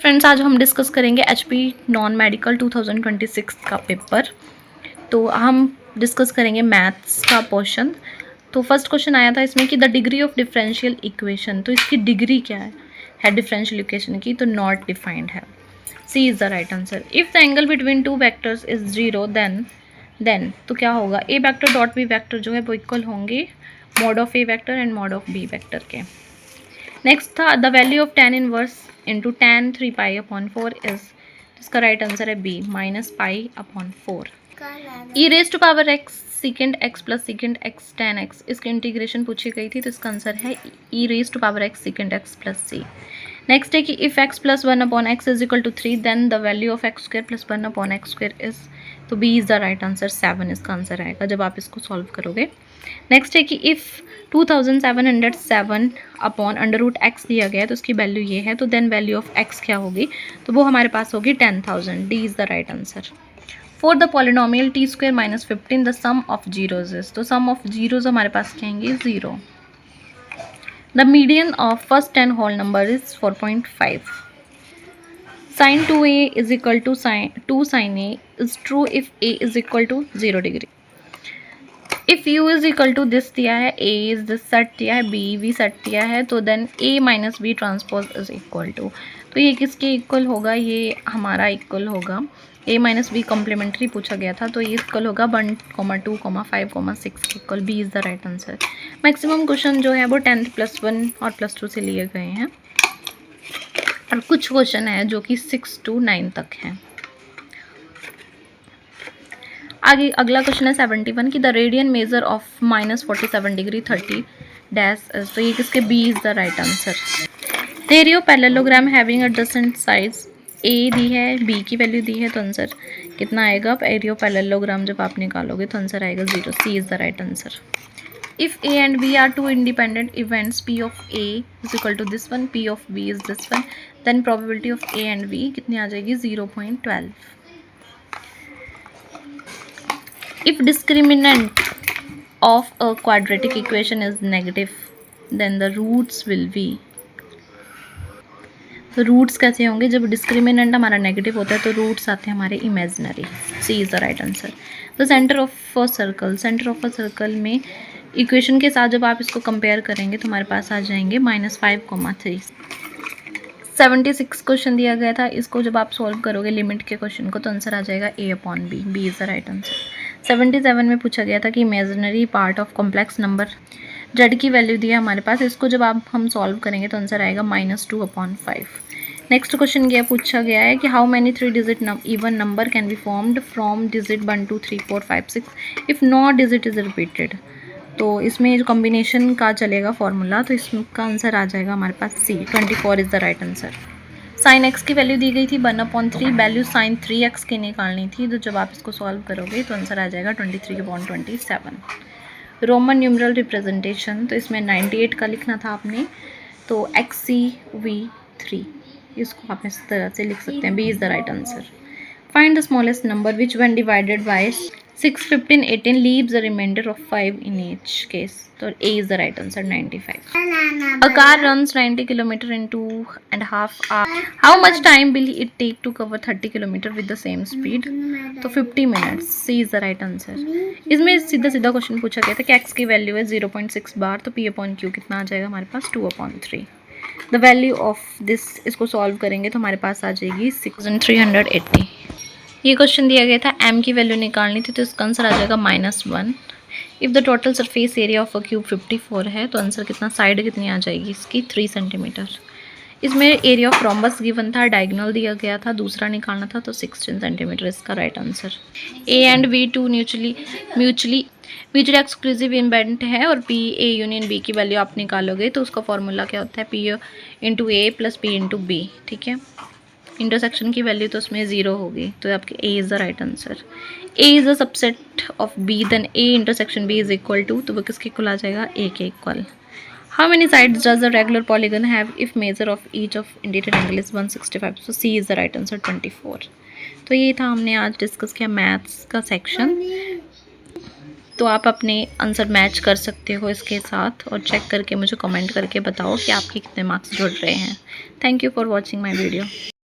Friends, आज हम discuss करेंगे HP नॉन मेडिकल 2026 का पेपर। तो हम डिस्कस करेंगे मैथ्स का पोर्शन। तो फर्स्ट क्वेश्चन आया था इसमें कि the degree of differential equation, तो इसकी डिग्री क्या है डिफरेंशियल इक्वेशन की, तो नॉट डिफाइंड है। C is the right answer. If the angle between two vectors is zero then तो क्या होगा, A vector dot B vector जो है वो इक्वल होंगे mod of A vector and mod of B vector के। Next था the value of tan inverse into tan 3 pi upon 4 is, इसका राइट आंसर है B minus pi upon 4। E raise to power x secant x plus secant x tan x, इसकी integration पूछी गई थी तो इसका आंसर है e raise to power x secant x plus C. Next है कि if x plus 1 upon x is equal to 3 then the value of x square plus 1 upon x square is, तो B is the right answer. 7 इसका answer आएगा जब आप इसको solve करोगे। Next है कि if 2707 upon under root x दिया गया है तो उसकी वैल्यू ये है, तो देन वैल्यू ऑफ एक्स क्या होगी, तो वो हमारे पास होगी 10,000। D is the right answer. For the polynomial t square minus 15 the sum of zeros is, तो सम ऑफ जीरोज हमारे पास क्या आएंगे 0। The median of first 10 whole number is 4.5। sin 2a is equal to sin a is true if a is equal to 0 degree. If u is equal to this दिया है, a is this set दिया है, b भी set दिया है, तो then a minus B transpose is equal to, तो ये किसके इक्वल होगा, ये हमारा इक्वल होगा a माइनस बी कॉम्प्लीमेंट्री पूछा गया था, तो ये इक्वल होगा 1, 2, 5, 6 के equal. B is the right answer. Maximum question जो है वो 10th +1 और +2 से लिए गए हैं, और कुछ क्वेश्चन है जो कि 6 to 9 तक हैं। आगे अगला क्वेश्चन है 71 की the radian measure of -47 degree 30 dash, तो ये किसके, B is the right answer. Area of parallelogram having adjacent sides, A दी है, बी की वैल्यू दी है, तो आंसर कितना आएगा, एरियो पैरेललोग्राम जब आप निकालोगे तो आंसर आएगा 0। C is the right answer. If A and B are two independent events, P of A is equal to this one, P of B is this one, then probability of A and B कितनी आ जाएगी 0.12। If discriminant of a quadratic equation is negative, then the roots will be, तो roots कैसे होंगे, जब discriminant हमारा negative होता है तो रूट्स आते हैं हमारे imaginary. C is the right answer. The centre of a circle, centre of a circle में इक्वेशन के साथ जब आप इसको कंपेयर करेंगे तो हमारे पास आ जाएंगे -5,3। 76 क्वेश्चन दिया गया था, इसको जब आप सॉल्व करोगे लिमिट के क्वेश्चन को तो आंसर आ जाएगा a upon B. B is the right answer. 77 में पूछा गया था कि imaginary part of complex number z की वैल्यू दी है हमारे पास, इसको जब आप हम सॉल्व करेंगे तो आंसर आएगा -2/5। नेक्स्ट क्वेश्चन पूछा गया है कि how many 3 digit even number can be formed from digit 1, 2, 3, 4, 5, 6 if not digit is repeated. तो इसमें जो कॉम्बिनेशन का चलेगा फॉर्मूला, तो इसका आंसर आ जाएगा हमारे पास सी, 24 is the right answer. Sine x की वैल्यू दी गई थी 1/3, वैल्यू साइन 3x की निकालनी थी, तो जब आप इसको सॉल्व करोगे तो आंसर आ जाएगा 23/27। रोमन न्यूमरल रिप्रेजेंटेशन, तो इसमें 98 का लिखना था आपने, तो XCV3 इसको आप इस तरह से लिख सकते हैं। B is the right answer. Find the smallest number which when divided by 6, 15, 18 leaves a remainder of 5 in each case, तो A is the right answer, 95. A car runs 90 km in 2.5 hours. How much time will it take to cover 30 km with the same speed? तो 50 minutes. C is the right answer. इसमें सीधा सीधा question पूछा गया था कि x की value है 0.6 बार, तो P अपॉन Q कितना आ जाएगा हमारे पास 2/3। द वैल्यू ऑफ दिस, इसको सॉल्व करेंगे तो हमारे पास आ जाएगी 6380। ये क्वेश्चन दिया गया था m की वैल्यू निकालनी थी, तो इसका आंसर आ जाएगा -1। If the total surface area of a cube 54 है, तो आंसर कितना, साइड कितनी आ जाएगी इसकी 3 सेंटीमीटर। इसमें एरिया ऑफ रोम्बस गिवन था, डायगोनल दिया गया था, दूसरा निकालना था, तो 16 सेंटीमीटर इसका right answer. A and B two mutually exclusive event है, और पी ए यूनियन बी की वैल्यू आप निकालोगे तो उसका फॉर्मूला क्या होता है, P into A plus P into B. ठीक है, इंटरसेक्शन की वैल्यू तो उसमें 0 होगी, तो आपके A is the right answer. A is a subset of B, then A intersection B is equal to, तो वो किसके इक्वल आ जाएगा, A के equal. How many sides does a regular polygon have if measure of each of interior angle is 165, so C is the right answer, 24। तो ये था हमने आज डिस्कस किया मैथ्स का सेक्शन। तो आप अपने आंसर मैच कर सकते हो इसके साथ, और चेक करके मुझे कमेंट करके बताओ कि आपके कितने मार्क्स जुड़ रहे हैं। Thank you for watching my video.